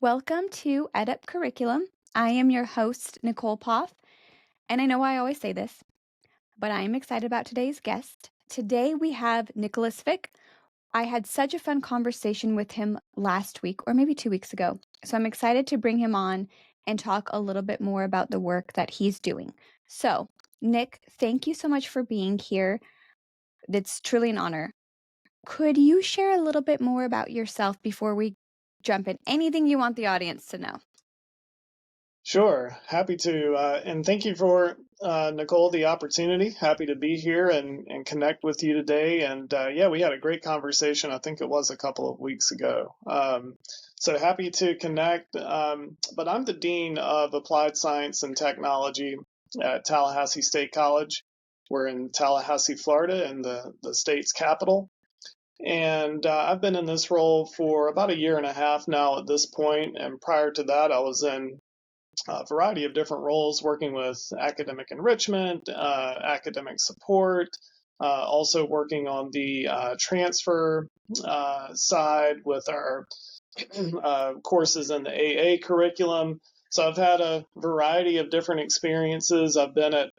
Welcome to EdUp Curriculum. I am your host, Nicole Poff, and I know I always say this, but I am excited about today's guest. Today we have Nicholas Vick. I had such a fun conversation with him last week, or maybe 2 weeks ago, so I'm excited to bring him on and talk a little bit more about the work that he's doing. So, Nick, thank you so much for being here. It's truly an honor. Could you share a little bit more about yourself before we jump in? Anything you want the audience to know? Sure, happy to. And thank you for, Nicole, the opportunity. Happy to be here and connect with you today. And yeah, we had a great conversation. I think it was a couple of weeks ago. So happy to connect. But I'm the Dean of Applied Science and Technology at Tallahassee State College. We're in Tallahassee, Florida, in the state's capital. And I've been in this role for about a year and a half now at this point. And prior to that, I was in a variety of different roles working with academic enrichment, academic support, also working on the transfer side with our courses in the AA curriculum. So I've had a variety of different experiences. I've been at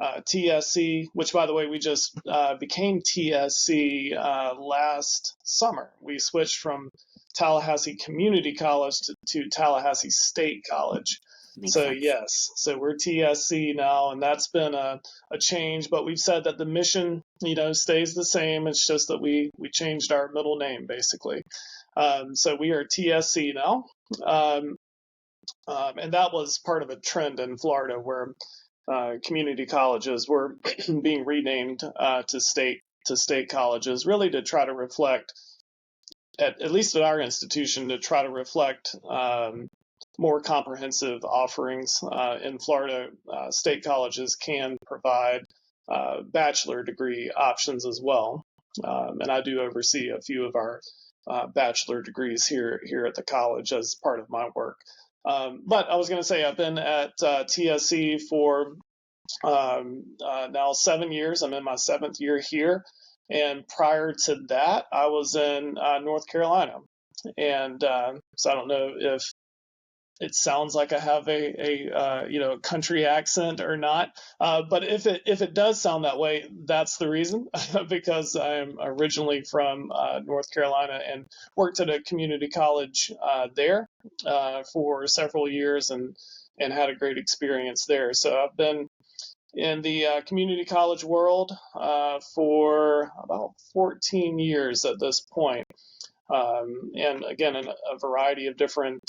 TSC, which, by the way, we just became TSC last summer. We switched from Tallahassee Community College to Tallahassee State College. Makes So sense. yes, so we're TSC now, and that's been a change. But we've said that the mission, stays the same. It's just that we changed our middle name basically. So we are TSC now, and that was part of a trend in Florida where community colleges were being renamed to state colleges, really to try to reflect, at least at our institution, to try to reflect more comprehensive offerings. In Florida, state colleges can provide bachelor degree options as well. And I do oversee a few of our bachelor degrees here at the college as part of my work. But I was going to say I've been at TSC for now 7 years. I'm in my 7th year here. And prior to that, I was in North Carolina. And so I don't know if it sounds like I have a country accent or not, but if it does sound that way, that's the reason because I'm originally from North Carolina and worked at a community college there for several years and had a great experience there. So I've been in the community college world for about 14 years at this point. And again, in a variety of different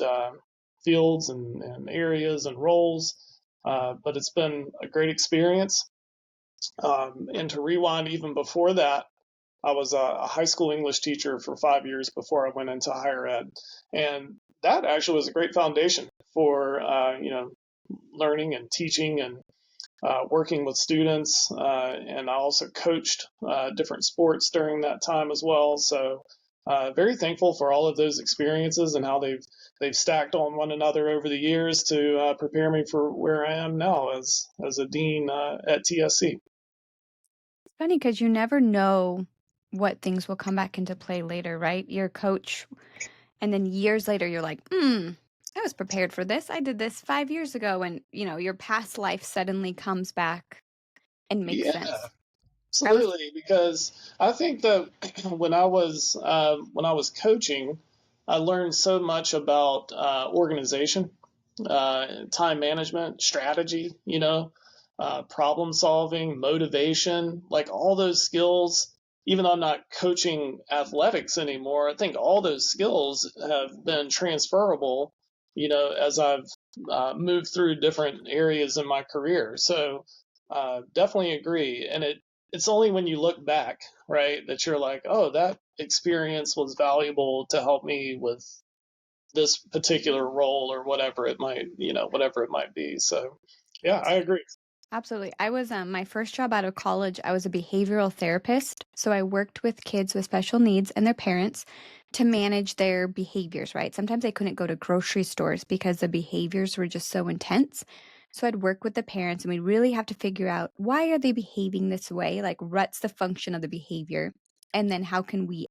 fields and areas and roles. But it's been a great experience. And to rewind even before that, I was a high school English teacher for 5 years before I went into higher ed. And that actually was a great foundation for, learning and teaching and working with students. And I also coached different sports during that time as well. So very thankful for all of those experiences and how they've stacked on one another over the years to prepare me for where I am now as a dean at TSC. It's funny because you never know what things will come back into play later, right? Your coach, and then years later, you're like, I was prepared for this. I did this 5 years ago. And, your past life suddenly comes back and makes Yeah, sense. I was, absolutely. Because I think that when I was coaching, I learned so much about organization, time management, strategy. Problem solving, motivation, like all those skills. Even though I'm not coaching athletics anymore, I think all those skills have been transferable, as I've moved through different areas in my career. So definitely agree. And it's only when you look back, right, that you're like, oh, that experience was valuable to help me with this particular role or whatever it might be. So yeah, I agree. absolutely. I was my first job out of college. I was a behavioral therapist. So I worked with kids with special needs and their parents to manage their behaviors, right? Sometimes they couldn't go to grocery stores because the behaviors were just so intense. So I'd work with the parents and we'd really have to figure out why are they behaving this way? Like what's the function of the behavior? And then how can we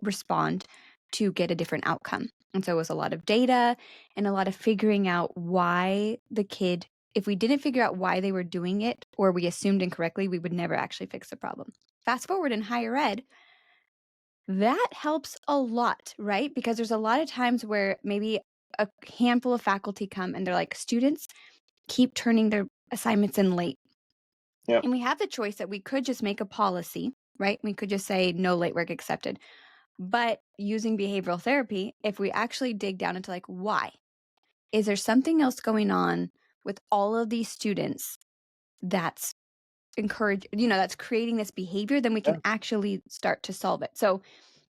respond to get a different outcome? And so it was a lot of data and a lot of figuring out why the kid, if we didn't figure out why they were doing it or we assumed incorrectly, we would never actually fix the problem. Fast forward in higher ed, that helps a lot, right? Because there's a lot of times where maybe a handful of faculty come and they're like, students keep turning their assignments in late. Yeah. And we have the choice that we could just make a policy, right? We could just say no late work accepted. But using behavioral therapy, if we actually dig down into like, why? Is there something else going on with all of these students that's that's creating this behavior? Then we can Yeah. actually start to solve it. So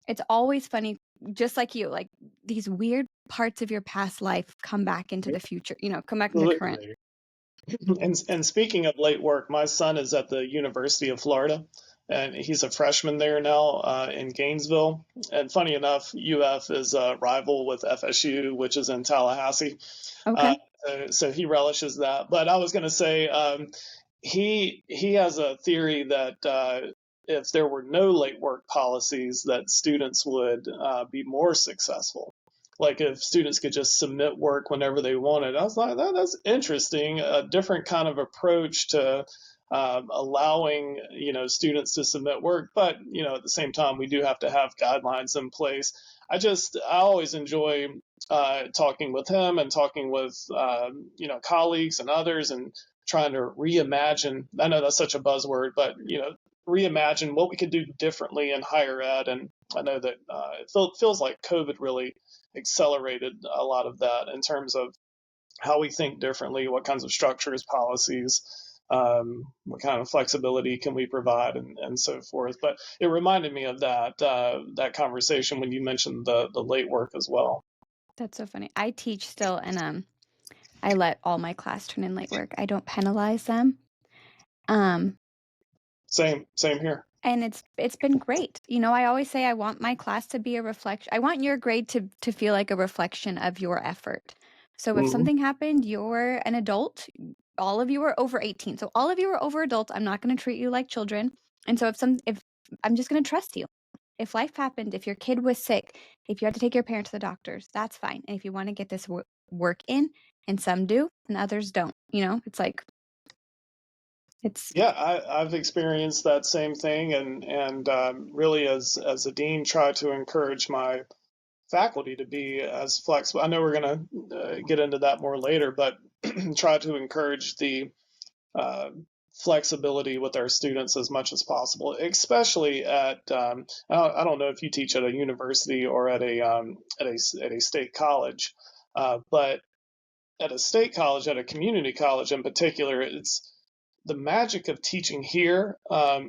it's always funny, just like you, like these weird parts of your past life come back into the future, come back into current. Absolutely. And speaking of late work, my son is at the University of Florida, and he's a freshman there now in Gainesville. And funny enough, UF is a rival with FSU, which is in Tallahassee. Uh, Okay. so he relishes that. But I was going to say, he has a theory that if there were no late work policies, that students would be more successful. Like if students could just submit work whenever they wanted. I was like, that's interesting. A different kind of approach to allowing students to submit work, but at the same time, we do have to have guidelines in place. I always enjoy talking with him and talking with colleagues and others and trying to reimagine. I know that's such a buzzword, but reimagine what we could do differently in higher ed. And I know that it feels like COVID really accelerated a lot of that in terms of how we think differently, what kinds of structures, policies, what kind of flexibility can we provide, and so forth. But it reminded me of that conversation when you mentioned the late work as well. That's so funny. I teach still, and I let all my class turn in late work. I don't penalize them. Um, Same here. and it's been great. I always say I want my class to be a reflection. I want your grade to feel like a reflection of your effort. So if Mm-hmm. something happened, you're an adult. All of you are over 18. So all of you are over adults. I'm not going to treat you like children. And so if I'm just going to trust you. If life happened, if your kid was sick, if you had to take your parent to the doctors, that's fine. And if you want to get this work in, and some do and others don't, it's like it's Yeah, I've experienced that same thing, and really, as a dean, try to encourage my faculty to be as flexible. I know we're going to get into that more later, but try to encourage the uh, flexibility with our students as much as possible, especially at I don't know if you teach at a university or at a state college, but at a state college, at a community college in particular, it's the magic of teaching here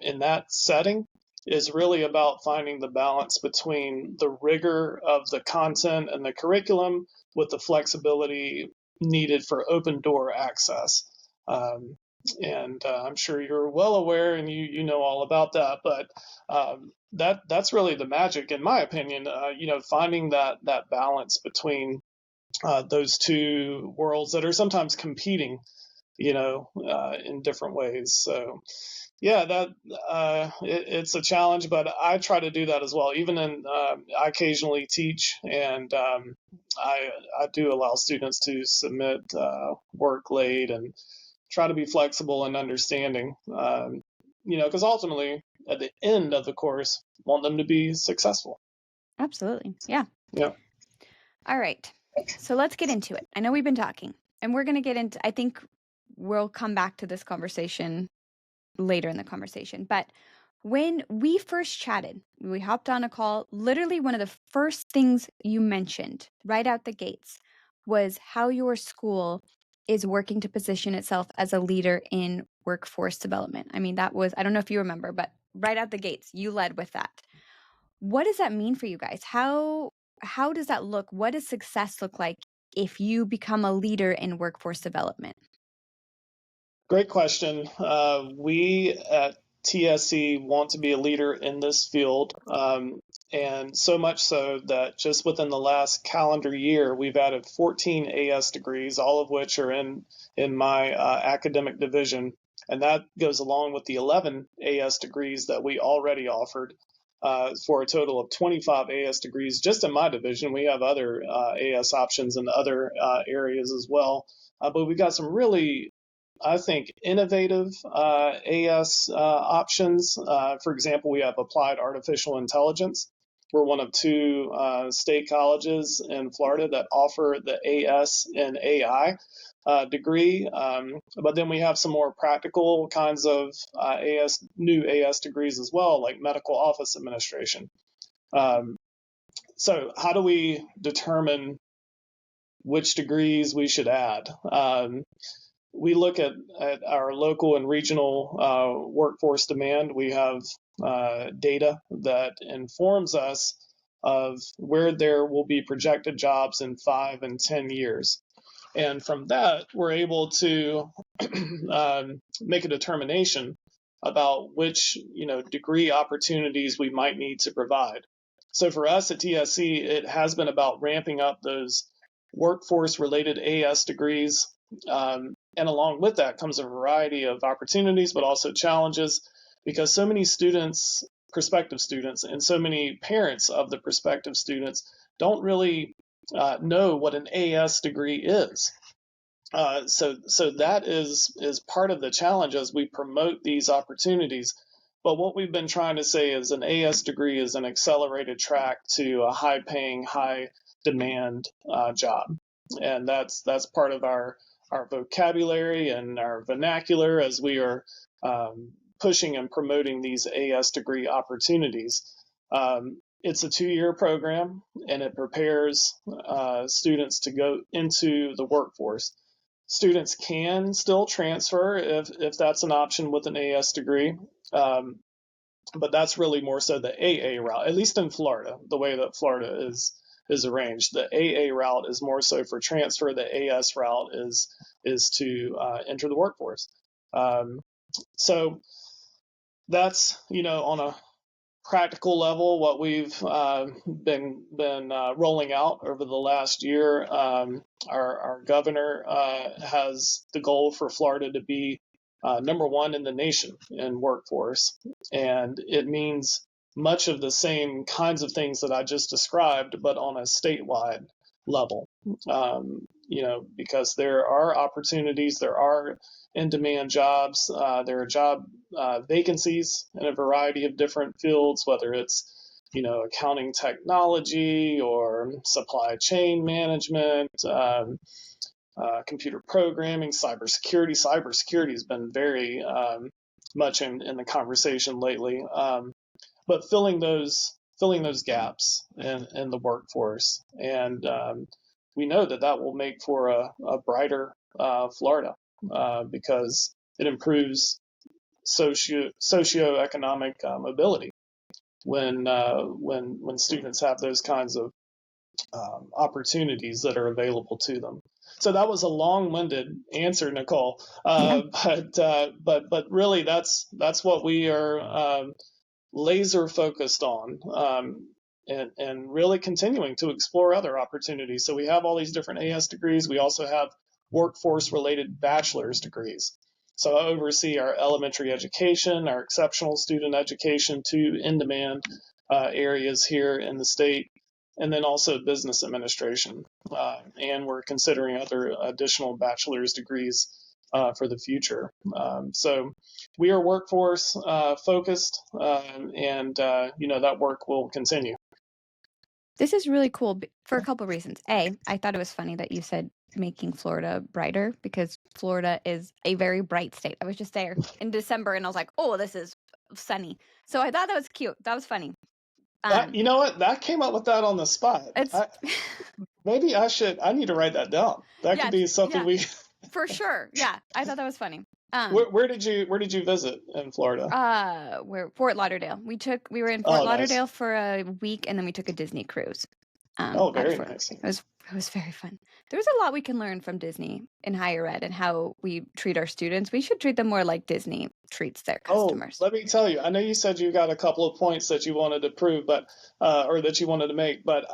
in that setting is really about finding the balance between the rigor of the content and the curriculum with the flexibility needed for open door access. Um, and I'm sure you're well aware and you know all about that, but that's really the magic, in my opinion. Finding that balance between those two worlds that are sometimes competing, in different ways. So, yeah, it's a challenge, but I try to do that as well. Even I occasionally teach, and I do allow students to submit work late and try to be flexible and understanding. Because ultimately, at the end of the course, want them to be successful. absolutely. Yeah. Yeah. All right. So let's get into it. I know we've been talking and we're going to get into, I think we'll come back to this conversation later in the conversation. But when we first chatted, we hopped on a call. Literally, one of the first things you mentioned right out the gates was how your school is working to position itself as a leader in workforce development. I mean, that was, I don't know if you remember, but right out the gates, you led with that. What does that mean for you guys? How does that look? What does success look like if you become a leader in workforce development? Great question. We at TSC want to be a leader in this field, and so much so that just within the last calendar year, we've added 14 AS degrees, all of which are in my academic division, and that goes along with the 11 AS degrees that we already offered. for a total of 25 AS degrees. Just in my division, we have other AS options in other areas as well. But we've got some really, I think, innovative AS options. For example, we have applied artificial intelligence. We're one of two state colleges in Florida that offer the AS in AI degree. But then we have some more practical kinds of new AS degrees as well, like medical office administration. So how do we determine which degrees we should add? We look at our local and regional workforce demand. We have data that informs us of where there will be projected jobs in 5 and 10 years. And from that, we're able to make a determination about which degree opportunities we might need to provide. So for us at TSC, it has been about ramping up those workforce-related AS degrees. And along with that comes a variety of opportunities, but also challenges, because so many students, prospective students, and so many parents of the prospective students don't really know what an AS degree is. So that is part of the challenge as we promote these opportunities. But what we've been trying to say is an AS degree is an accelerated track to a high-paying, high-demand job, and that's part of our vocabulary and our vernacular as we are pushing and promoting these AS degree opportunities. It's a 2-year program, and it prepares students to go into the workforce. Students can still transfer if that's an option with an AS degree, but that's really more so the AA route, at least in Florida, the way that Florida is arranged. The AA route is more so for transfer. The AS route is to enter the workforce. So that's on a practical level what we've been rolling out over the last year. Our governor has the goal for Florida to be number one in the nation in workforce, and it means much of the same kinds of things that I just described, but on a statewide level. Because there are opportunities, there are in-demand jobs, there are job vacancies in a variety of different fields, whether it's accounting technology or supply chain management, computer programming, cybersecurity. Cybersecurity has been very much in the conversation lately. But filling those gaps in the workforce, and we know that will make for a brighter Florida because it improves socioeconomic mobility when students have those kinds of opportunities that are available to them. So that was a long-winded answer, Nicole, but really that's what we are laser focused on, and really continuing to explore other opportunities. So we have all these different AS degrees. We also have workforce-related bachelor's degrees. So I oversee our elementary education, our exceptional student education, 2 in-demand areas here in the state, and then also business administration. And we're considering other additional bachelor's degrees for the future. So we are workforce focused, and that work will continue. This is really cool for a couple reasons. A, I thought it was funny that you said making Florida brighter, because Florida is a very bright state. I was just there in December and I was like, oh, this is sunny. So I thought that was cute. That was funny. You know what? That came up with that on the spot. Maybe I need to write that down. That could be something we for sure. Yeah, I thought that was funny. Where did you visit in Florida? Fort Lauderdale. We were in Fort Lauderdale for a week, and then we took a Disney cruise. Very nice. It was very fun. There's a lot we can learn from Disney in higher ed and how we treat our students. We should treat them more like Disney treats their customers. Let me tell you, I know you said you got a couple of points that you wanted to prove, but or that you wanted to make, but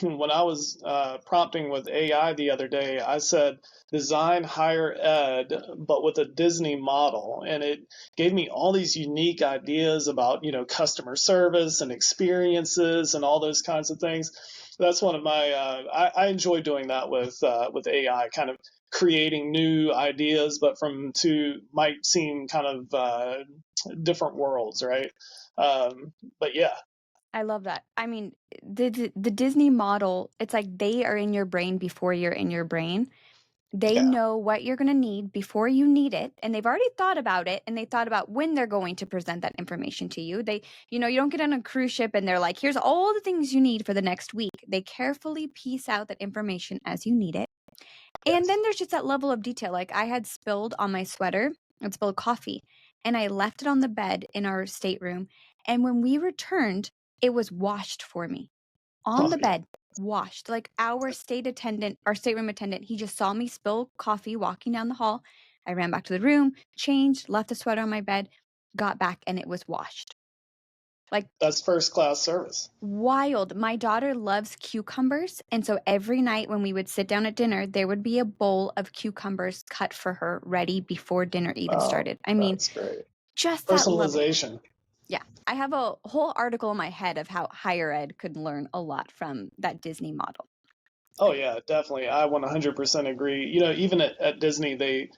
when I was prompting with AI the other day, I said design higher ed, but with a Disney model, and it gave me all these unique ideas about customer service and experiences and all those kinds of things. That's one of my I enjoy doing that with AI, kind of creating new ideas, but from two might seem kind of different worlds, right? But yeah, I love that. I mean, the Disney model, it's like they are in your brain before you're in your brain. They yeah, know what you're going to need before you need it, and they've already thought about it, and they thought about when they're going to present that information to you. You don't get on a cruise ship and they're like, here's all the things you need for the next week. They carefully piece out that information as you need it. And yes. then there's just that level of detail. Like I had spilled on my sweater, I'd spilled coffee, and I left it on the bed in our stateroom. And when we returned, it was washed for me on Oh the yeah. bed, washed. Like our stateroom attendant, he just saw me spill coffee walking down the hall. I ran back to the room, changed, left the sweater on my bed, got back, and it was washed. Like That's first class service. wild. My daughter loves cucumbers. And so every night when we would sit down at dinner, there would be a bowl of cucumbers cut for her, ready before dinner even Oh, started. I mean, that's great. just that level. Personalization. Yeah. I have a whole article in my head of how higher ed could learn a lot from that Disney model. Oh yeah, definitely. I 100% agree. Even at Disney, they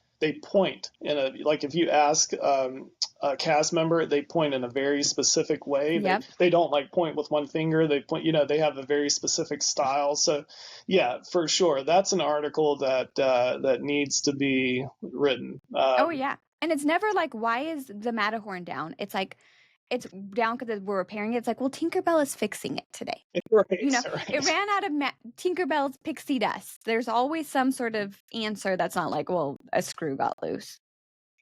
point in a like if you ask a cast member, they point in a very specific way. They Yep. they don't like point with one finger. They point. They have a very specific style. So yeah, for sure, that's an article that needs to be written. Oh, yeah. And it's never like, why is the Matterhorn down? It's like, it's down because we're repairing it. It's like, well, Tinkerbell is fixing it today. Right, You know, it right. ran out of Tinkerbell's pixie dust. There's always some sort of answer that's not like, well, a screw got loose.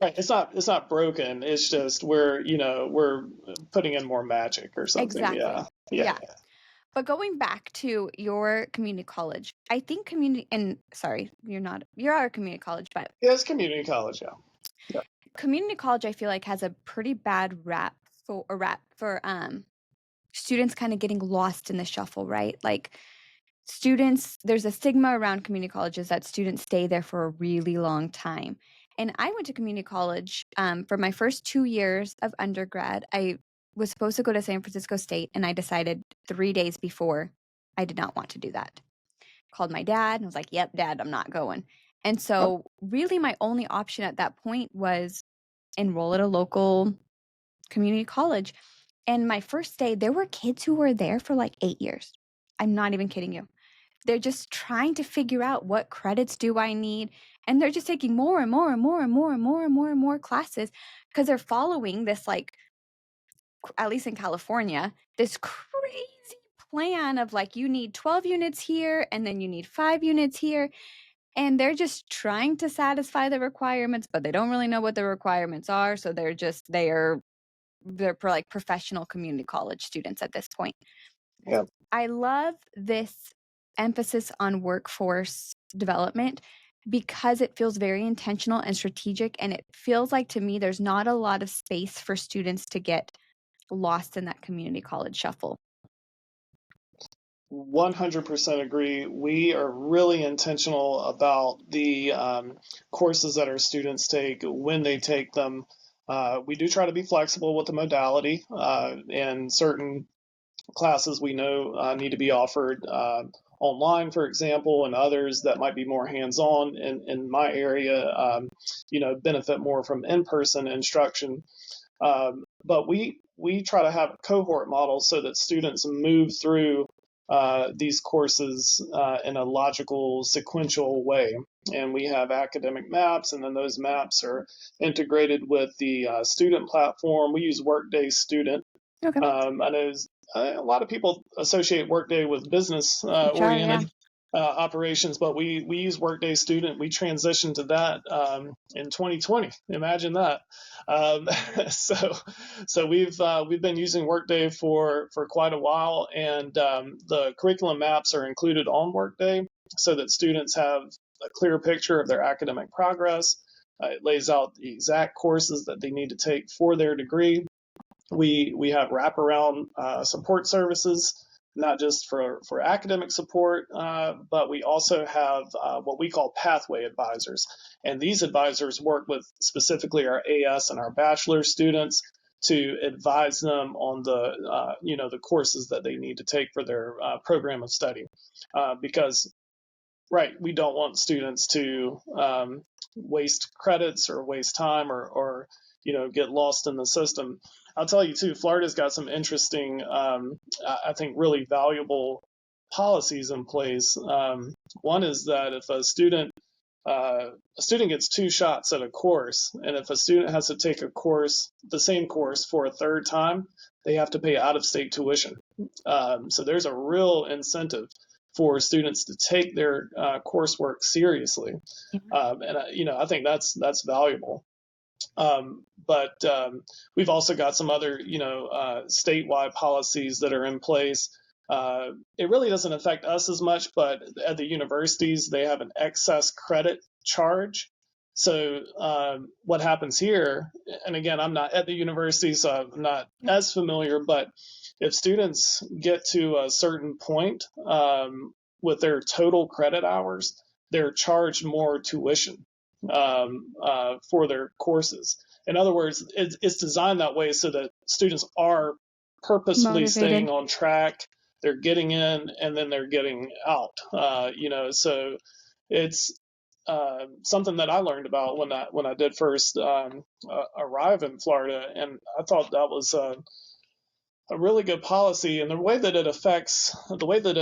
Right. It's not broken. It's just we're putting in more magic or something. Exactly. Yeah. Yeah. Yeah. But going back to your community college, I think community, and sorry, you're our community college, but Yeah, it's community college, yeah. Yeah. community college, I feel like has a pretty bad rap for students kind of getting lost in the shuffle, right? Like students, there's a stigma around community colleges that students stay there for a really long time. And I went to community college for my first 2 years of undergrad. I was supposed to go to San Francisco State, and I decided 3 days before I did not want to do that. Called my dad and was like, yep, dad, I'm not going. And Yep. so, really, my only option at that point was enroll at a local community college. And my first day, there were kids who were there for like 8 years. I'm not even kidding you. They're just trying to figure out what credits do I need. And they're just taking more and more and more and more and more and more and more classes because they're following this, like, at least in California, this crazy plan of like, you need 12 units here and then you need 5 units here. And they're just trying to satisfy the requirements, but they don't really know what the requirements are. So they're like professional community college students at this point. Yeah. I love this emphasis on workforce development because it feels very intentional and strategic. And it feels like to me, there's not a lot of space for students to get lost in that community college shuffle. 100% agree. We are really intentional about the courses that our students take when they take them. We do try to be flexible with the modality, and certain classes we know need to be offered online, for example, and others that might be more hands-on in my area, benefit more from in-person instruction. But we try to have cohort models so that students move through these courses in a logical, sequential way. And we have academic maps, and then those maps are integrated with the student platform. We use Workday Student. Okay. I know a lot of people associate Workday with business HR, yeah. oriented operations, but we use Workday Student. We transitioned to that in 2020. Imagine that. Um, so we've been using Workday for quite a while, and the curriculum maps are included on Workday so that students have a clear picture of their academic progress. It lays out the exact courses that they need to take for their degree. We have wraparound support services not just for academic support, but we also have what we call pathway advisors. And these advisors work with specifically our AS and our bachelor students to advise them on the courses that they need to take for their program of study. Because right, we don't want students to waste credits or waste time or get lost in the system. I'll tell you too, Florida's got some interesting, I think, really valuable policies in place. One is that if a student gets two shots at a course, and if a student has to take the same course for a third time, they have to pay out-of-state tuition. So there's a real incentive for students to take their coursework seriously, Yeah. and I think that's valuable. But we've also got some other statewide policies that are in place. It really doesn't affect us as much, but at the universities they have an excess credit charge. So what happens here, and again, I'm not at the university, so I'm not as familiar, but if students get to a certain point with their total credit hours, they're charged more tuition for their courses. In other words, it's designed that way so that students are purposefully Motivated. staying on track. They're getting in and then they're getting out. So it's something that I learned about when I did first arrive in Florida, and I thought that was a really good policy. And the way that it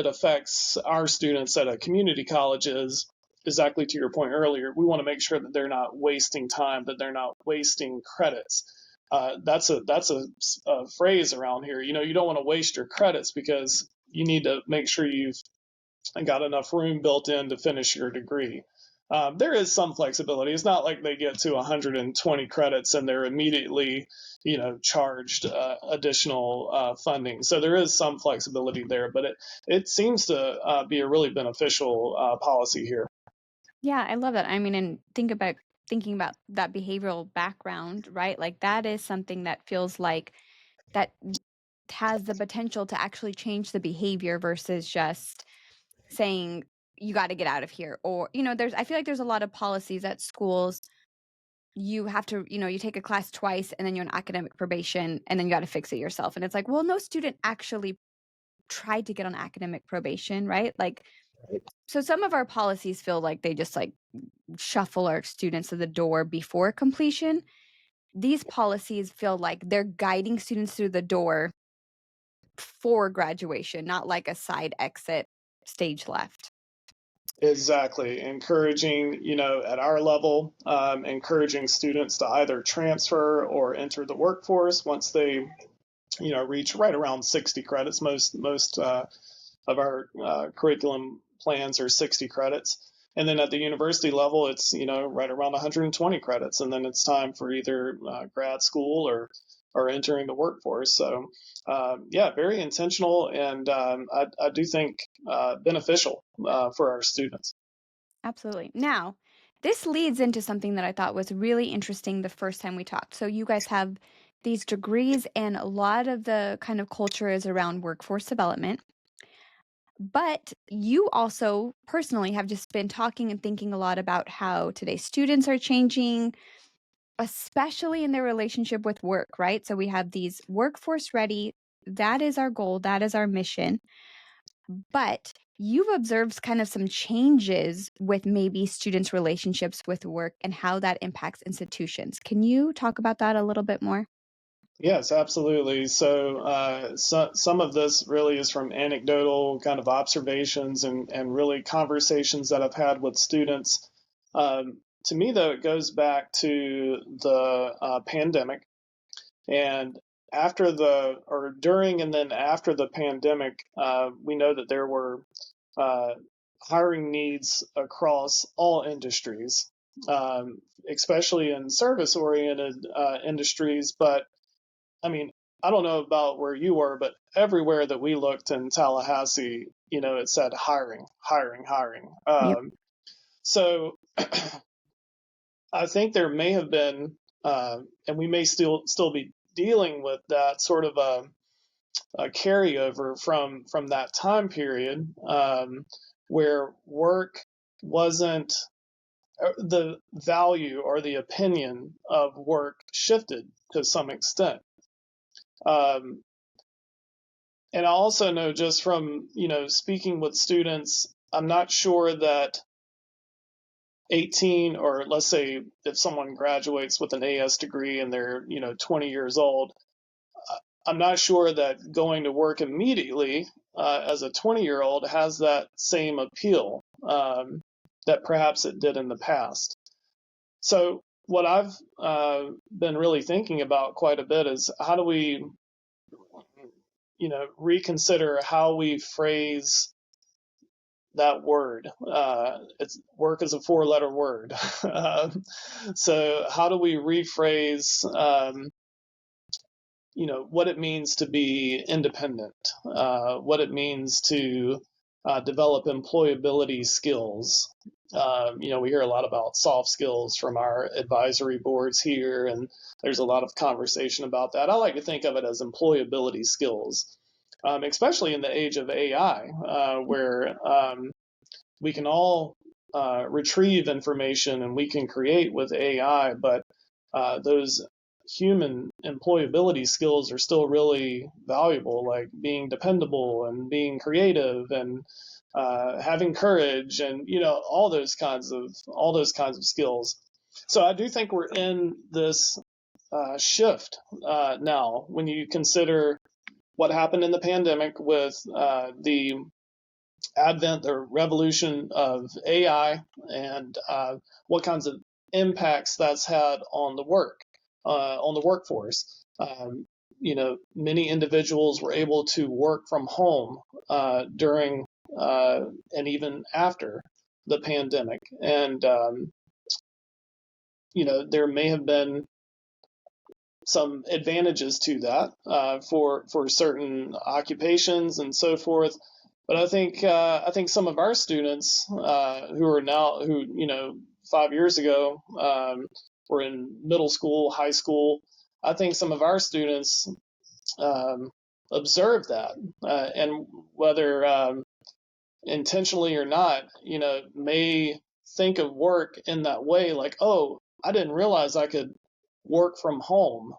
affects our students at a community college is exactly to your point earlier. We want to make sure that they're not wasting time, that they're not wasting credits. That's a phrase around here. You don't want to waste your credits because you need to make sure you've got enough room built in to finish your degree. There is some flexibility. It's not like they get to 120 credits and they're immediately, charged additional funding. So there is some flexibility there, but it seems to be a really beneficial policy here. Yeah, I love that. I mean, and thinking about that behavioral background, right? Like that is something that feels like that has the potential to actually change the behavior versus just saying you got to get out of here. Or there's I feel like there's a lot of policies at schools. You have to, you take a class twice and then you're on academic probation and then you got to fix it yourself. And it's like, well, no student actually tried to get on academic probation, right? Like, so some of our policies feel like they just like shuffle our students to the door before completion. These policies feel like they're guiding students through the door for graduation, not like a side exit stage left. Exactly. Encouraging, at our level, encouraging students to either transfer or enter the workforce once they, reach right around 60 credits. Most of our curriculum plans are 60 credits. And then at the university level, it's, right around 120 credits. And then it's time for either grad school or entering the workforce. So, yeah, very intentional. And I do think beneficial for our students. Absolutely. Now, this leads into something that I thought was really interesting the first time we talked. So, you guys have these degrees, and a lot of the kind of culture is around workforce development. But you also personally have just been talking and thinking a lot about how today's students are changing, especially in their relationship with work, right? So, we have these workforce ready. That is our goal, that is our mission. But you've observed kind of some changes with maybe students' relationships with work and how that impacts institutions. Can you talk about that a little bit more? Yes, absolutely. So some of this really is from anecdotal kind of observations and really conversations that I've had with students. To me, though, it goes back to the pandemic. And during and then after the pandemic, we know that there were uh, hiring needs across all industries, especially in service oriented industries. But I mean, I don't know about where you were, but everywhere that we looked in Tallahassee, it said hiring, hiring, hiring. Yep. So I think there may have been, and we may still be dealing with that sort of a carryover from that time period, where work wasn't the value or the opinion of work shifted to some extent. Um, and I also know just from speaking with students, I'm not sure that 18, or let's say if someone graduates with an AS degree and they're 20 years old, I'm not sure that going to work immediately as a 20-year-old has that same appeal that perhaps it did in the past. So what I've been really thinking about quite a bit is how do we, reconsider how we phrase that word. It's work is a four-letter word. So how do we rephrase, what it means to be independent, what it means to develop employability skills. We hear a lot about soft skills from our advisory boards here, and there's a lot of conversation about that. I like to think of it as employability skills, especially in the age of AI, where we can all retrieve information and we can create with AI, but those human employability skills are still really valuable, like being dependable and being creative and having courage, and all those kinds of skills. So I do think we're in this shift now when you consider what happened in the pandemic with the advent or revolution of AI, and what kinds of impacts that's had on the workforce. Many individuals were able to work from home during and even after the pandemic, and there may have been some advantages to that for certain occupations and so forth. But I think some of our students who 5 years ago were in middle school, high school. I think some of our students observed that, and whether intentionally or not, may think of work in that way, like, oh, I didn't realize I could work from home.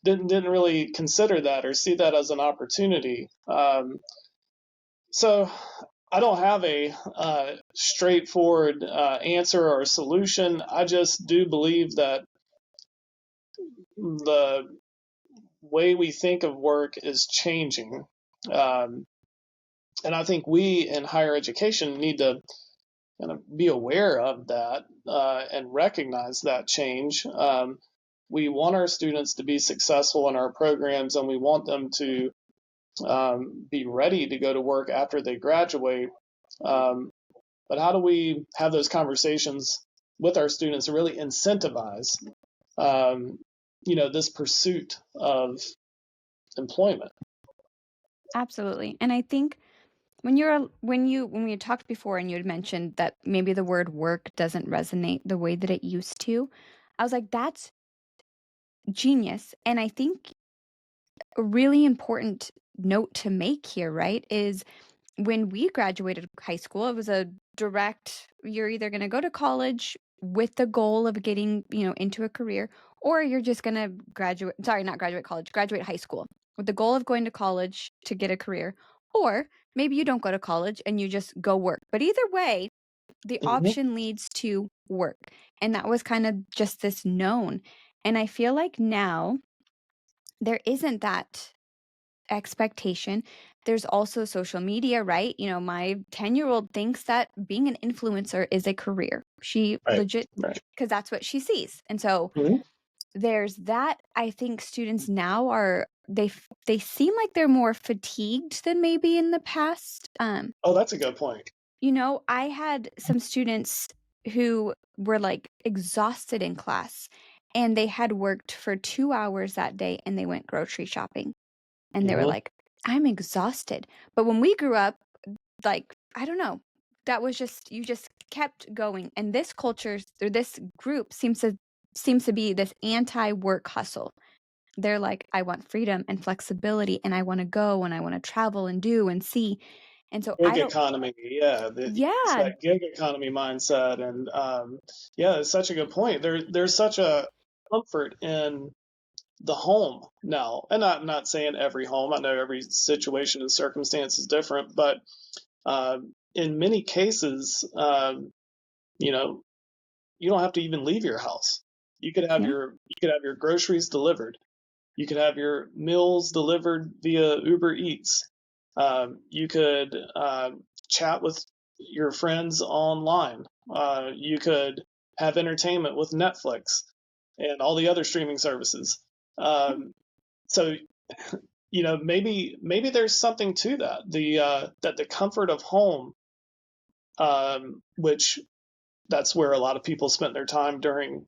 Didn't really consider that or see that as an opportunity. So I don't have a straightforward answer or solution. I just do believe that the way we think of work is changing. Um, and I think we in higher education need to kind of be aware of that and recognize that change. We want our students to be successful in our programs, and we want them to be ready to go to work after they graduate. But how do we have those conversations with our students and really incentivize, this pursuit of employment? Absolutely. And I think when you talked before and you had mentioned that maybe the word work doesn't resonate the way that it used to, I was like, that's genius. And I think a really important note to make here, right, is when we graduated high school, it was a direct, you're either going to go to college with the goal of getting, into a career, or you're just going to not graduate college, graduate high school with the goal of going to college to get a career. Or maybe you don't go to college and you just go work. But either way, the Mm-hmm. option leads to work. And that was kind of just this known. And I feel like now there isn't that expectation. There's also social media, right? My 10-year-old thinks that being an influencer is a career. She Right. legit, Right. because that's what she sees. And so Mm-hmm. there's that. I think students now they seem like they're more fatigued than maybe in the past. Oh, that's a good point. I had some students who were like exhausted in class, and they had worked for 2 hours that day and they went grocery shopping, and they were Mm-hmm. like, "I'm exhausted." But when we grew up, like, I don't know, that was just you just kept going. And this culture or this group seems to be this anti-work hustle. They're like, I want freedom and flexibility, and I want to go and I want to travel and do and see. And so I Gig don't, economy, yeah, it's yeah, that gig economy mindset, and yeah, it's such a good point. There's such a comfort in the home now, and I'm not saying every home. I know every situation and circumstance is different, but in many cases, you know, you don't have to even leave your house. yeah, You could have your groceries delivered. You could have your meals delivered via Uber Eats. You could chat with your friends online. You could have entertainment with Netflix and all the other streaming services. yeah. Um, so maybe there's something to that. That the comfort of home, which that's where a lot of people spent their time during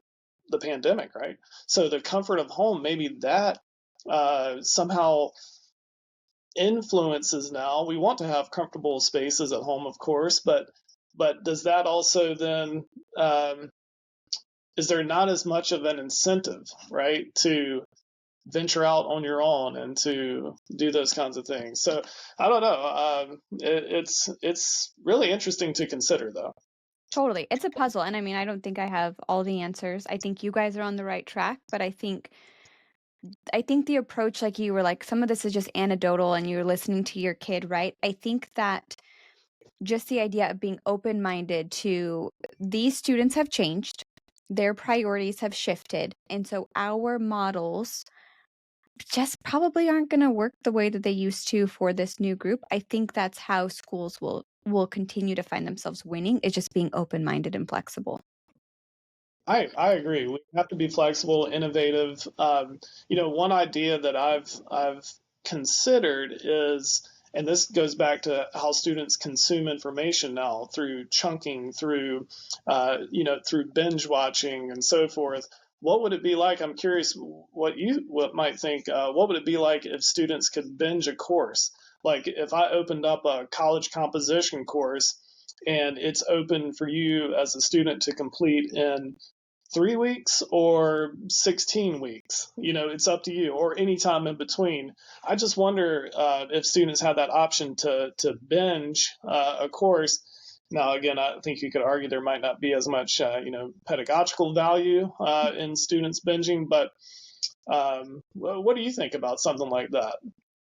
the pandemic, right? So the comfort of home, maybe that somehow influences now. We want to have comfortable spaces at home, of course, but does that also then um, is there not as much of an incentive, right, to venture out on your own and to do those kinds of things? So I don't know. It's really interesting to consider, though. Totally. It's a puzzle. And I mean, I don't think I have all the answers. I think you guys are on the right track, but I think the approach, like you were like, some of this is just anecdotal and you're listening to your kid, right? I think that just the idea of being open-minded to these students have changed, their priorities have shifted, and so our models just probably aren't going to work the way that they used to for this new group. I think that's how schools will continue to find themselves winning, is just being open-minded and flexible. I agree. We have to be flexible, innovative. One idea that I've considered is, and this goes back to how students consume information now through chunking, through binge watching and so forth. What would it be like? I'm curious what might think. What would it be like if students could binge a course? Like if I opened up a college composition course and it's open for you as a student to complete in 3 weeks or 16 weeks. It's up to you, or any time in between. I just wonder if students have that option to binge a course. Now, again, I think you could argue there might not be as much, pedagogical value in students binging, but what do you think about something like that?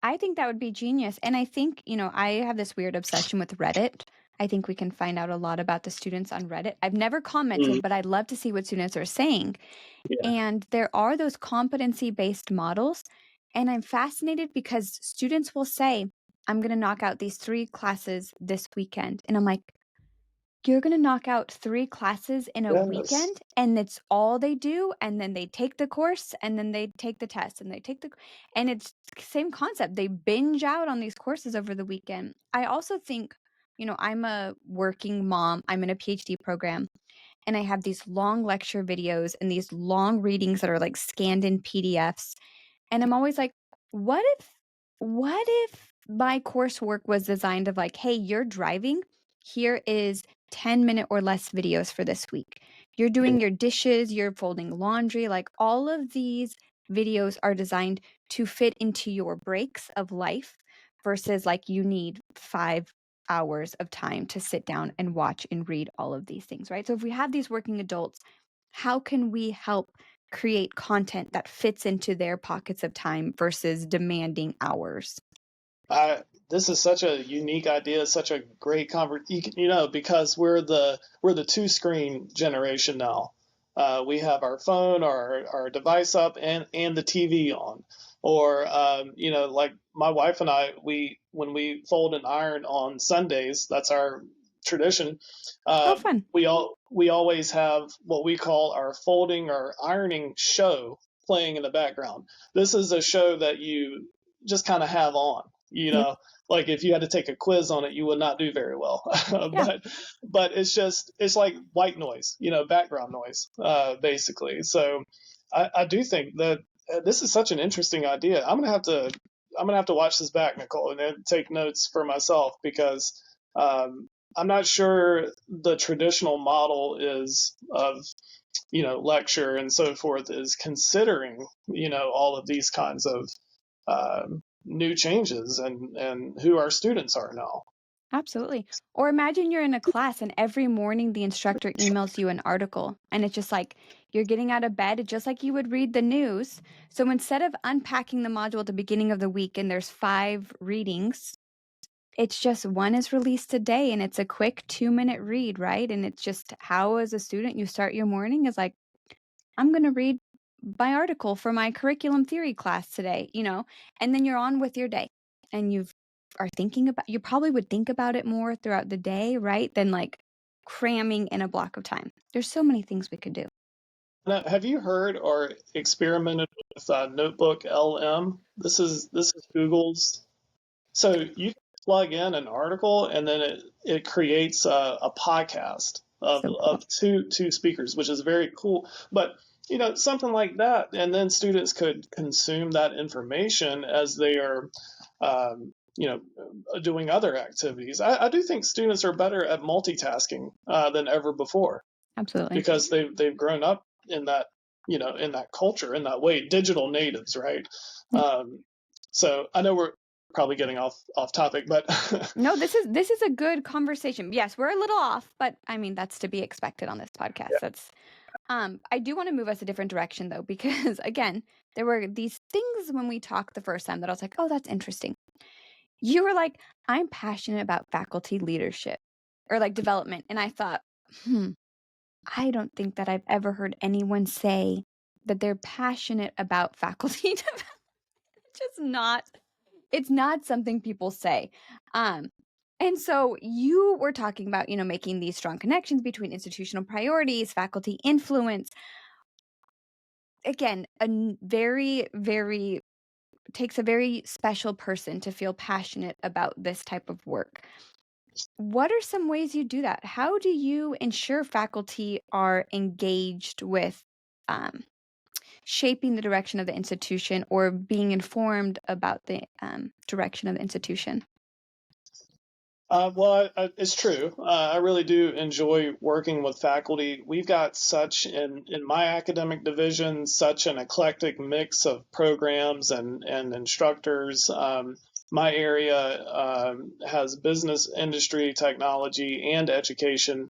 I think that would be genius. And I think, I have this weird obsession with Reddit. I think we can find out a lot about the students on Reddit. I've never Mm, commented, but I'd love to see what students are saying. yeah, And there are those competency based models. And I'm fascinated because students will say, I'm going to knock out these 3 classes this weekend. And I'm like, you're going to knock out 3 classes in a yes. weekend, and it's all they do, and then they take the course, and then they take the test, and they take and it's same concept. They binge out on these courses over the weekend. I also think, I'm a working mom. I'm in a PhD program, and I have these long lecture videos and these long readings that are like scanned in PDFs. And I'm always like, what if my coursework was designed of like, hey, you're driving, here is 10-minute or less videos for this week. You're doing your dishes, you're folding laundry, like all of these videos are designed to fit into your breaks of life versus like you need 5 hours of time to sit down and watch and read all of these things, right? So if we have these working adults, how can we help create content that fits into their pockets of time versus demanding hours? I This is such a unique idea, such a great conversation. Because we're the two screen generation now. We have our phone, our device up, and the TV on. Or like my wife and I, we when we fold and iron on Sundays, that's our tradition. Oh, Uh, fun. we always have what we call our folding or ironing show playing in the background. This is a show that you just kind of have on, Yep. like if you had to take a quiz on it, you would not do very well. Yeah. But it's like white noise, background noise, basically. So I do think that this is such an interesting idea. I'm gonna have to watch this back, Nicole, and then take notes for myself, because I'm not sure the traditional model is of lecture and so forth is considering, all of these kinds of new changes and who our students are now. Absolutely. Or imagine you're in a class and every morning the instructor emails you an article and it's just like you're getting out of bed just like you would read the news. So instead of unpacking the module at the beginning of the week and there's 5 readings, it's just one is released today and it's a quick 2-minute read, right? And it's just how as a student you start your morning is like, I'm going to read my article for my curriculum theory class today, and then you're on with your day and you probably would think about it more throughout the day, right? Than like cramming in a block of time. There's so many things we could do. Now, have you heard or experimented with Notebook LM? This is Google's. So you can plug in an article and then it creates a podcast of So cool. two speakers, which is very cool. But something like that, and then students could consume that information as they are, doing other activities. I do think students are better at multitasking than ever before Absolutely. because they've grown up in that in that culture, in that way, digital natives, right? Yep. So I know we're probably getting off topic, but No, this is a good conversation. Yes, we're a little off, but I mean that's to be expected on this podcast. yeah. That's I do want to move us a different direction though, because again, there were these things when we talked the first time that I was like, oh, that's interesting. You were like, I'm passionate about faculty leadership or like development. And I thought, I don't think that I've ever heard anyone say that they're passionate about faculty development. It's not something people say. And so you were talking about, making these strong connections between institutional priorities, faculty influence. Again, very, very takes a very special person to feel passionate about this type of work. What are some ways you do that? How do you ensure faculty are engaged with shaping the direction of the institution or being informed about the direction of the institution? Well, it's true. I really do enjoy working with faculty. We've got in my academic division, such an eclectic mix of programs and instructors. My area has business, industry, technology, and education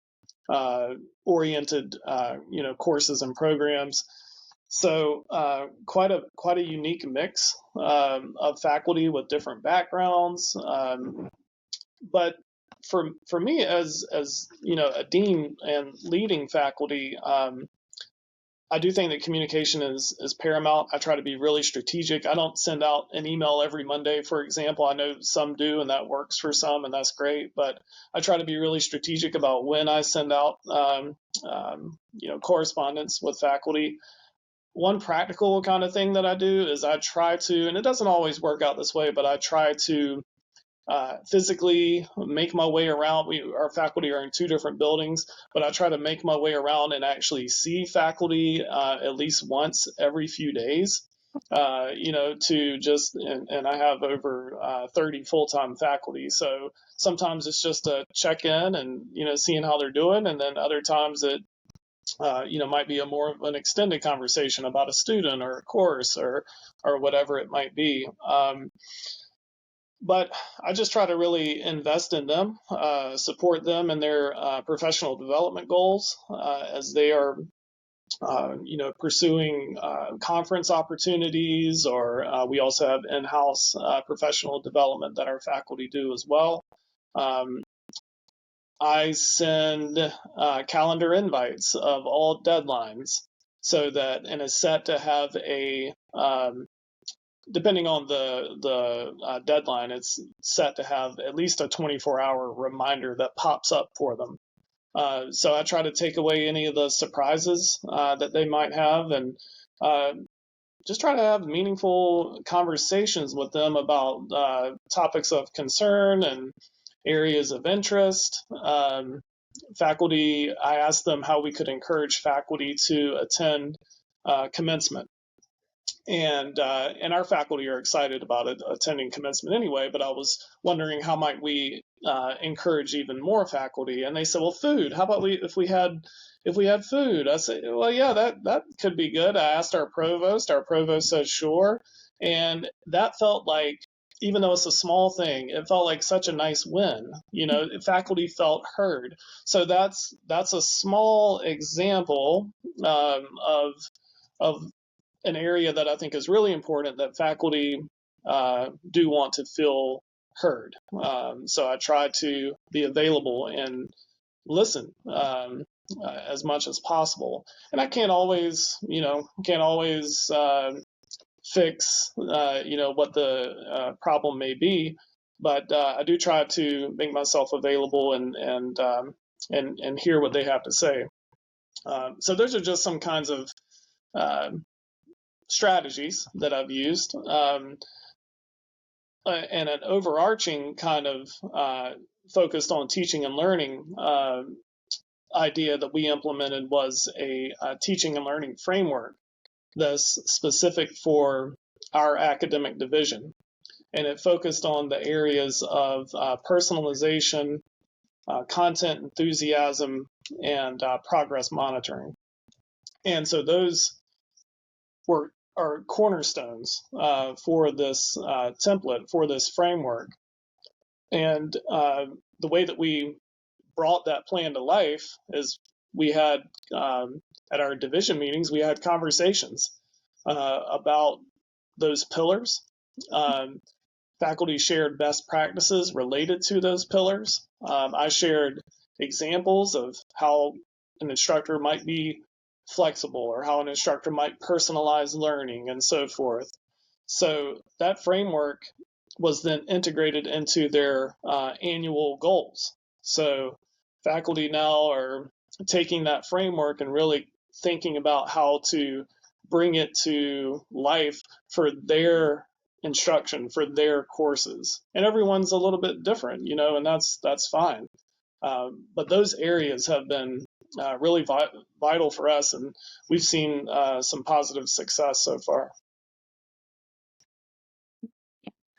oriented, courses and programs. So quite a unique mix of faculty with different backgrounds. But for me as a dean and leading faculty, I do think that communication is paramount. I try to be really strategic. I don't send out an email every Monday, for example. I know some do, and that works for some, and that's great. But I try to be really strategic about when I send out correspondence with faculty. One practical kind of thing that I do is I try to, and it doesn't always work out this way, but I try to physically make my way around. Our faculty are in 2 different buildings, but I try to make my way around and actually see faculty at least once every few days. To just, and I have over 30 full-time faculty. So sometimes it's just a check in and, seeing how they're doing. And then other times it, might be a more of an extended conversation about a student or a course or whatever it might be. But I just try to really invest in them, support them in their professional development goals as they are, pursuing conference opportunities, or we also have in-house professional development that our faculty do as well. Um, I send calendar invites of all deadlines so that, and it's set to have depending on the deadline, it's set to have at least a 24-hour reminder that pops up for them. So I try to take away any of the surprises that they might have, and just try to have meaningful conversations with them about topics of concern and areas of interest. Faculty, I asked them how we could encourage faculty to attend commencement, and our faculty are excited about it, attending commencement anyway. But I was wondering how might we encourage even more faculty. And they said, well, food, how about if we had food? I said, well, yeah, that could be good. I asked our provost said sure. And that felt like, even though it's a small thing, it felt like such a nice win. Faculty felt heard. So that's a small example of an area that I think is really important, that faculty do want to feel heard. So I try to be available and listen as much as possible. And I can't always, fix, what the problem may be, but I do try to make myself available and hear what they have to say. So those are just some kinds of uh, strategies that I've used. And an overarching kind of focused on teaching and learning idea that we implemented was a teaching and learning framework that's specific for our academic division. And it focused on the areas of personalization, content enthusiasm, and progress monitoring. And so those are cornerstones for this template, for this framework. And the way that we brought that plan to life is we had, at our division meetings, we had conversations about those pillars. Faculty shared best practices related to those pillars. I shared examples of how an instructor might be flexible, or how an instructor might personalize learning, and so forth. So that framework was then integrated into their annual goals. So faculty now are taking that framework and really thinking about how to bring it to life for their instruction, for their courses. And everyone's a little bit different, and that's fine. But those areas have been really vital for us, and we've seen some positive success so far.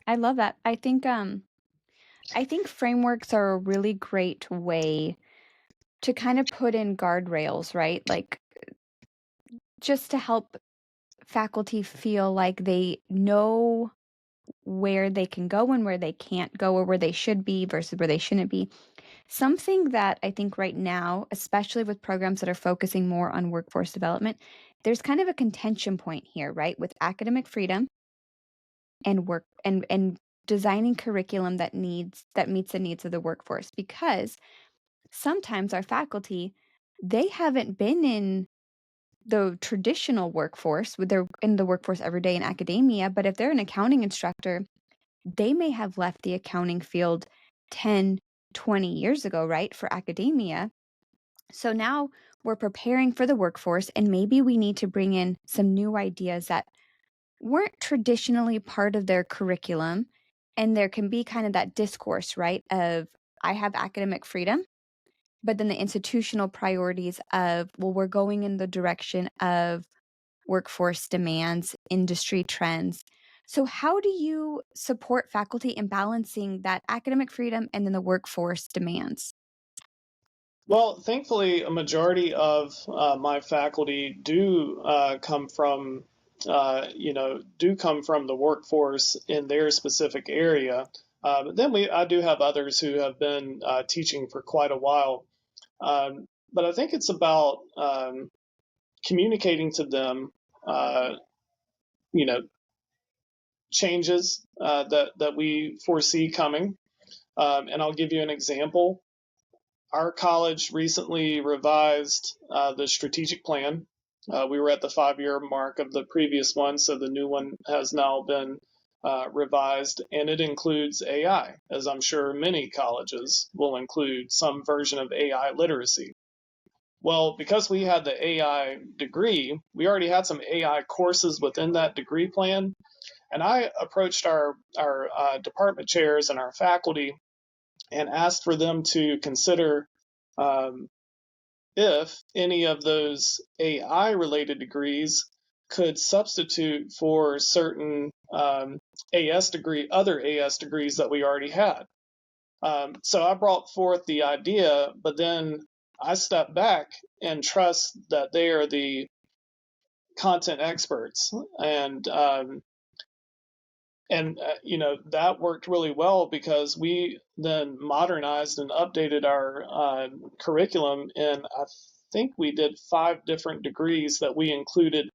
I love that. I think frameworks are a really great way to kind of put in guardrails, right? Like, just to help faculty feel like they know where they can go and where they can't go, or where they should be versus where they shouldn't be. Something that I think right now, especially with programs that are focusing more on workforce development, there's kind of a contention point here, right? With academic freedom and work and designing curriculum that meets the needs of the workforce, because sometimes our faculty, they haven't been in the traditional workforce, they're in the workforce every day in academia, but if they're an accounting instructor, they may have left the accounting field 10, 20 years ago, right, for academia. So now we're preparing for the workforce, and maybe we need to bring in some new ideas that weren't traditionally part of their curriculum. And there can be kind of that discourse, right, of I have academic freedom, but then the institutional priorities of, well, we're going in the direction of workforce demands, industry trends. So, how do you support faculty in balancing that academic freedom and then the workforce demands? Well, thankfully, a majority of my faculty do come from, the workforce in their specific area. But then I do have others who have been teaching for quite a while. But I think it's about communicating to them, uh, you know, changes that we foresee coming. And I'll give you an example. Our college recently revised the strategic plan. We were at the 5-year mark of the previous one, so the new one has now been revised, and it includes AI, as I'm sure many colleges will include some version of AI literacy. Well, because we had the AI degree, we already had some AI courses within that degree plan, and I approached our department chairs and our faculty and asked for them to consider um, if any of those AI related degrees could substitute for certain other AS degrees that we already had. So I brought forth the idea, but then I stepped back and trust that they are the content experts, and that worked really well because we then modernized and updated our curriculum, and I think we did 5 different degrees that we included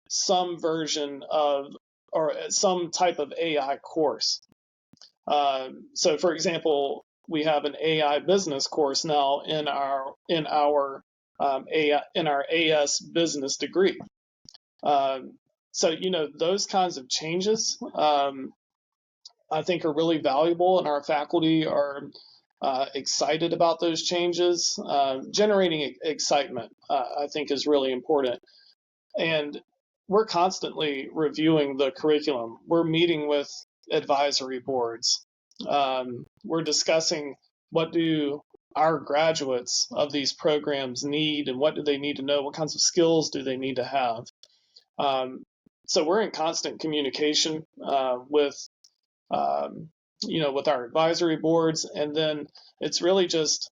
some version of or some type of AI course. So, for example, we have an AI business course now in our AS business degree. So, those kinds of changes, I think, are really valuable, and our faculty are excited about those changes. Generating excitement, I think, is really important. And we're constantly reviewing the curriculum. We're meeting with advisory boards. We're discussing what do our graduates of these programs need, and what do they need to know? What kinds of skills do they need to have? Um, so we're in constant communication um, with our advisory boards, and then it's really just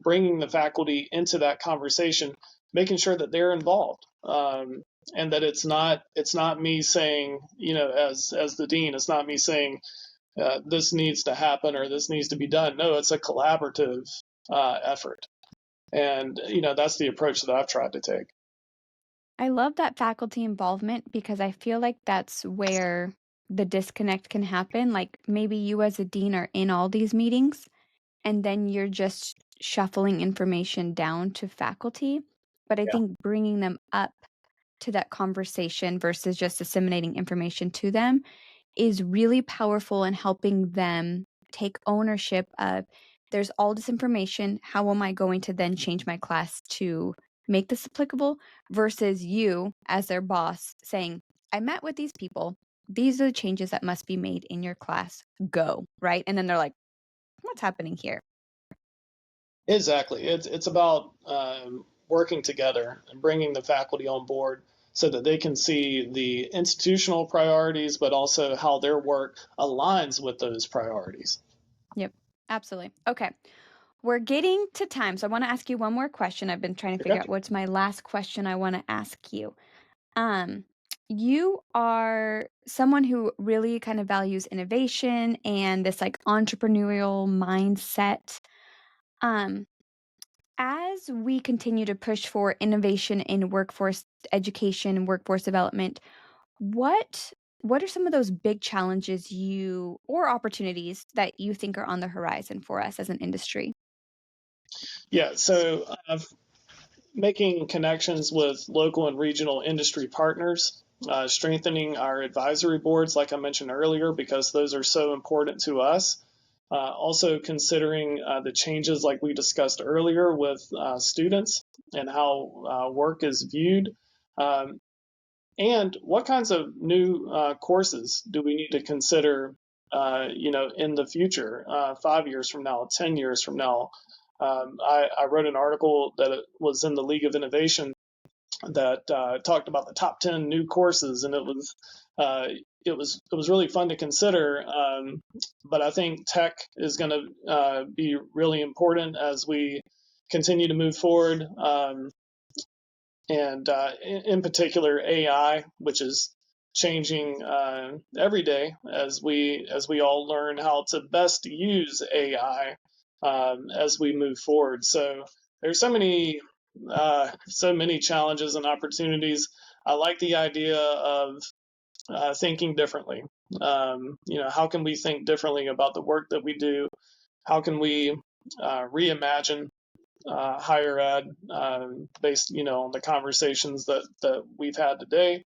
bringing the faculty into that conversation, making sure that they're involved, and that it's not me saying, as the dean, it's not me saying this needs to happen or this needs to be done. No, it's a collaborative effort, and that's the approach that I've tried to take. I love that faculty involvement because I feel like that's where the disconnect can happen. Like maybe you as a dean are in all these meetings and then you're just shuffling information down to faculty. But I Yeah, think bringing them up to that conversation versus just disseminating information to them is really powerful in helping them take ownership of there's all this information. How am I going to then change my class to make this applicable? Versus you, as their boss, saying, I met with these people. These are the changes that must be made in your class. Go, right? And then they're like, what's happening here? exactly. It's about working together and bringing the faculty on board so that they can see the institutional priorities, but also how their work aligns with those priorities. Yep, absolutely. Okay. We're getting to time. So I want to ask you one more question. I've been trying to figure Okay. out what's my last question I want to ask you. Um, you are someone who really kind of values innovation and this like entrepreneurial mindset. Um, as we continue to push for innovation in workforce education and workforce development, what what are some of those big challenges you or opportunities that you think are on the horizon for us as an industry? Yeah. So making connections with local and regional industry partners, strengthening our advisory boards, like I mentioned earlier, because those are so important to us. Also considering the changes like we discussed earlier with students and how work is viewed. Um, and what kinds of new courses do we need to consider, in the future, 5 years from now, 10 years from now? I wrote an article that was in the League of Innovation that talked about the top 10 new courses, and uh, it was really fun to consider. But I think tech is going to be really important as we continue to move forward. And in particular AI, which is changing every day as we all learn how to best use AI as we move forward. So there's so many challenges and opportunities. I like the idea of thinking differently. How can we think differently about the work that we do? How can we reimagine higher ed based, on the conversations that we've had today,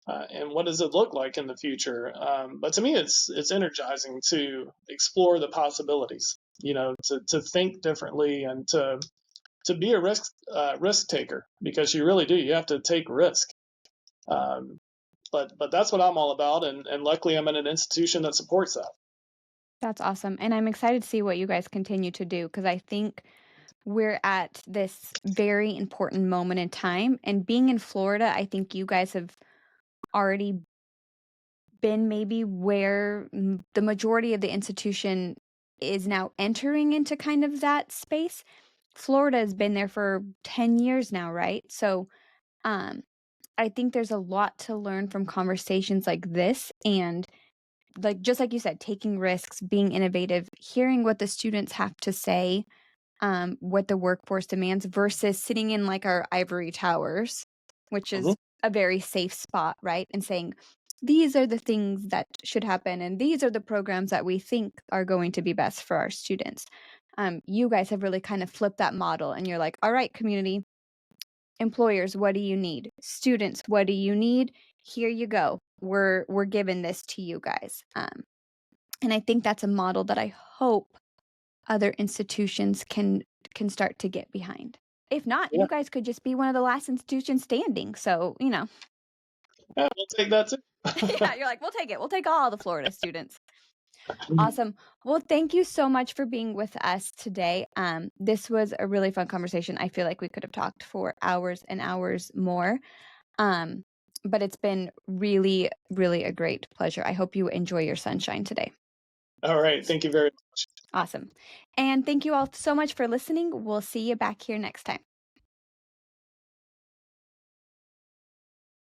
and what does it look like in the future? But to me, it's energizing to explore the possibilities. To think differently and to be a risk taker, because you really do. You have to take risk. Um, but that's what I'm all about, and luckily I'm in an institution that supports that. That's awesome. And I'm excited to see what you guys continue to do because I think we're at this very important moment in time. And being in Florida, I think you guys have already been maybe where the majority of the institution is now entering into kind of that space. Florida has been there for 10 years now, right? So, um, I think there's a lot to learn from conversations like this and like just like you said, taking risks, being innovative, hearing what the students have to say, what the workforce demands versus sitting in like our ivory towers, which Mhm. is a very safe spot, right? And saying, these are the things that should happen, and these are the programs that we think are going to be best for our students. You guys have really kind of flipped that model, and you're like, all right, community, employers, what do you need? Students, what do you need? Here you go. We're giving this to you guys. And I think that's a model that I hope other institutions can start to get behind. If not, Yeah, you guys could just be one of the last institutions standing. So, yeah, we'll take that too. yeah, you're like, we'll take it. We'll take all the Florida students. Awesome. Well, thank you so much for being with us today. This was a really fun conversation. I feel like we could have talked for hours and hours more. Um, but it's been really, really a great pleasure. I hope you enjoy your sunshine today. All right. Thank you very much. Awesome. And thank you all so much for listening. We'll see you back here next time.